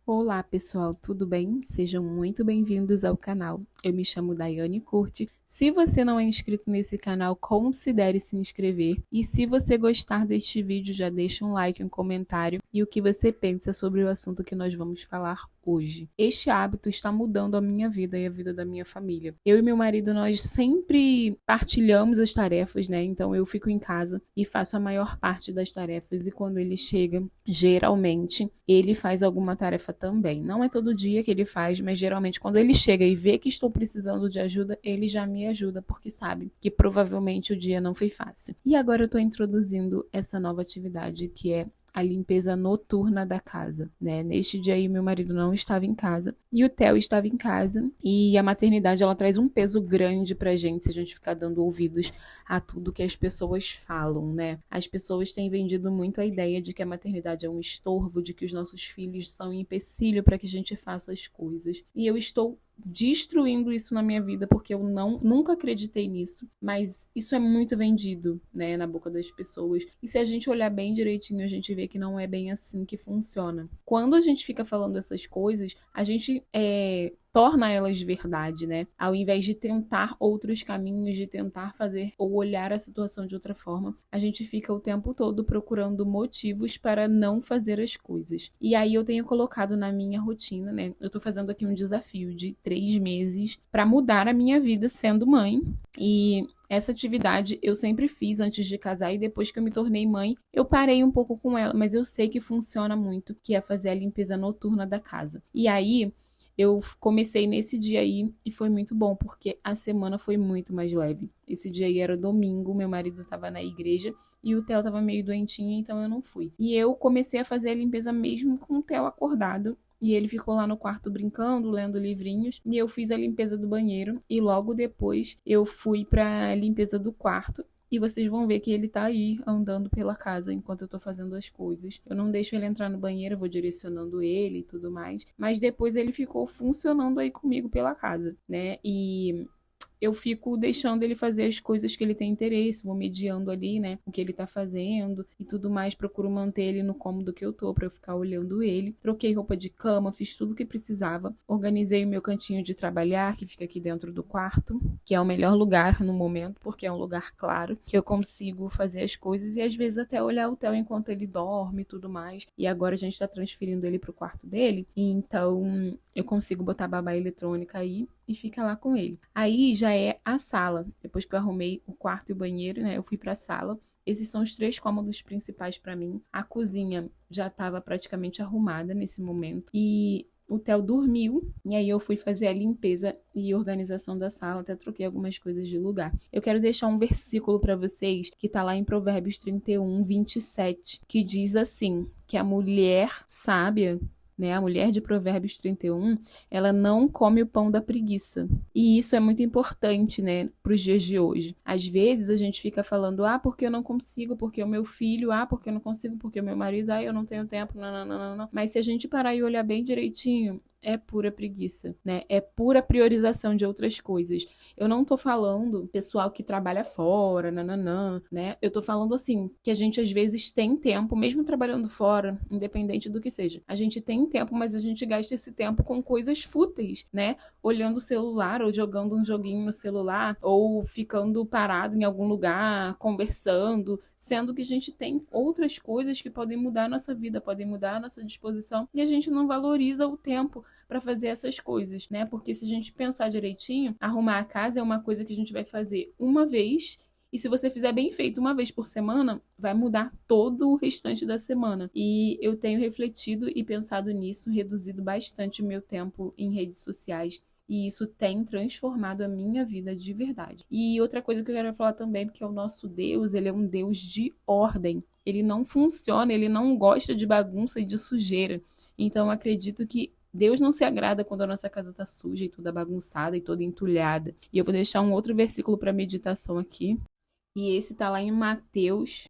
Olá pessoal, tudo bem? Sejam muito bem-vindos ao canal. Eu me chamo Daiane Curti. Se você não é inscrito nesse canal, considere se inscrever. E se você gostar deste vídeo, já deixa um like, um comentário e o que você pensa sobre o assunto que nós vamos falar hoje. Este hábito está mudando a minha vida e a vida da minha família. Eu e meu marido, nós sempre partilhamos as tarefas, né? Então eu fico em casa e faço a maior parte das tarefas e quando ele chega, geralmente, ele faz alguma tarefa também. Não é todo dia que ele faz, mas geralmente quando ele chega e vê que estou precisando de ajuda, ele já me ajuda, porque sabe que provavelmente o dia não foi fácil. E agora eu estou introduzindo essa nova atividade que é a limpeza noturna da casa, né? Neste dia aí meu marido não estava em casa e o Theo estava em casa e a maternidade ela traz um peso grande pra gente se a gente ficar dando ouvidos a tudo que as pessoas falam, né? As pessoas têm vendido muito a ideia de que a maternidade é um estorvo, de que os nossos filhos são um empecilho para que a gente faça as coisas. E eu estou destruindo isso na minha vida porque eu nunca acreditei nisso, mas isso é muito vendido, né, na boca das pessoas. E se a gente olhar bem direitinho, a gente vê que não é bem assim que funciona. Quando a gente fica falando essas coisas, a gente torna elas verdade, né? Ao invés de tentar outros caminhos, de tentar fazer ou olhar a situação de outra forma, a gente fica o tempo todo procurando motivos para não fazer as coisas. E aí eu tenho colocado na minha rotina, né? Eu tô fazendo aqui um desafio de 3 meses para mudar a minha vida sendo mãe. E essa atividade eu sempre fiz antes de casar e depois que eu me tornei mãe, eu parei um pouco com ela, mas eu sei que funciona muito, que é fazer a limpeza noturna da casa. E aí eu comecei nesse dia aí e foi muito bom, porque a semana foi muito mais leve. Esse dia aí era domingo, meu marido estava na igreja e o Theo estava meio doentinho, então eu não fui. E eu comecei a fazer a limpeza mesmo com o Theo acordado. E ele ficou lá no quarto brincando, lendo livrinhos. E eu fiz a limpeza do banheiro. E logo depois eu fui para a limpeza do quarto. E vocês vão ver que ele tá aí andando pela casa enquanto eu tô fazendo as coisas. Eu não deixo ele entrar no banheiro, eu vou direcionando ele e tudo mais. Mas depois ele ficou funcionando aí comigo pela casa, né? E eu fico deixando ele fazer as coisas que ele tem interesse, vou mediando ali, né, o que ele tá fazendo e tudo mais, procuro manter ele no cômodo que eu tô pra eu ficar olhando ele. Troquei roupa de cama, fiz tudo o que precisava, organizei o meu cantinho de trabalhar, que fica aqui dentro do quarto, que é o melhor lugar no momento, porque é um lugar claro, que eu consigo fazer as coisas e às vezes até olhar o Theo enquanto ele dorme e tudo mais. E agora a gente tá transferindo ele pro quarto dele, e então eu consigo botar babá eletrônica aí e fica lá com ele. Aí já é a sala. Depois que eu arrumei o quarto e o banheiro, né, eu fui para a sala. Esses são os 3 cômodos principais para mim. A cozinha já estava praticamente arrumada nesse momento. E o Theo dormiu, e aí eu fui fazer a limpeza e organização da sala, até troquei algumas coisas de lugar. Eu quero deixar um versículo para vocês, que tá lá em Provérbios 31:27, que diz assim, que a mulher sábia, né, a mulher de Provérbios 31, ela não come o pão da preguiça. E isso é muito importante, né, para os dias de hoje. Às vezes a gente fica falando, porque eu não consigo, porque o meu filho, porque eu não consigo, porque o meu marido, eu não tenho tempo, não, não, não, não, não. Mas se a gente parar e olhar bem direitinho, é pura preguiça, né? É pura priorização de outras coisas. Eu não tô falando pessoal que trabalha fora, nananã, né? Eu tô falando assim, que a gente às vezes tem tempo, mesmo trabalhando fora, independente do que seja. A gente tem tempo, mas a gente gasta esse tempo com coisas fúteis, né? Olhando o celular, ou jogando um joguinho no celular, ou ficando parado em algum lugar, conversando, sendo que a gente tem outras coisas que podem mudar a nossa vida, podem mudar a nossa disposição, e a gente não valoriza o tempo para fazer essas coisas, né? Porque se a gente pensar direitinho, arrumar a casa é uma coisa que a gente vai fazer uma vez, e se você fizer bem feito uma vez por semana, vai mudar todo o restante da semana. E eu tenho refletido e pensado nisso, reduzido bastante o meu tempo em redes sociais. E isso tem transformado a minha vida de verdade. E outra coisa que eu quero falar também, porque o nosso Deus, ele é um Deus de ordem. Ele não funciona, ele não gosta de bagunça e de sujeira. Então eu acredito que Deus não se agrada quando a nossa casa está suja e toda bagunçada e toda entulhada. E eu vou deixar um outro versículo para meditação aqui. E esse está lá em Mateus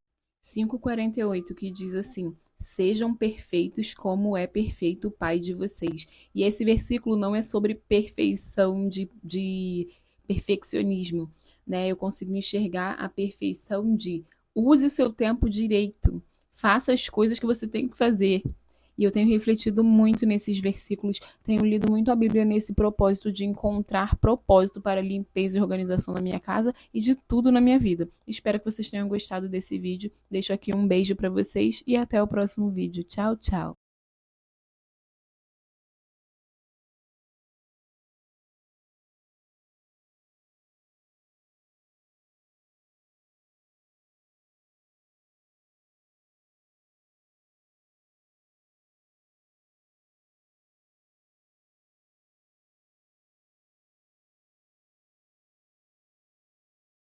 5:48, que diz assim: sejam perfeitos como é perfeito o Pai de vocês. E esse versículo não é sobre perfeição de perfeccionismo, né? Eu consigo enxergar a perfeição de use o seu tempo direito, faça as coisas que você tem que fazer. E eu tenho refletido muito nesses versículos, tenho lido muito a Bíblia nesse propósito de encontrar propósito para a limpeza e organização da minha casa e de tudo na minha vida. Espero que vocês tenham gostado desse vídeo. Deixo aqui um beijo para vocês e até o próximo vídeo. Tchau, tchau!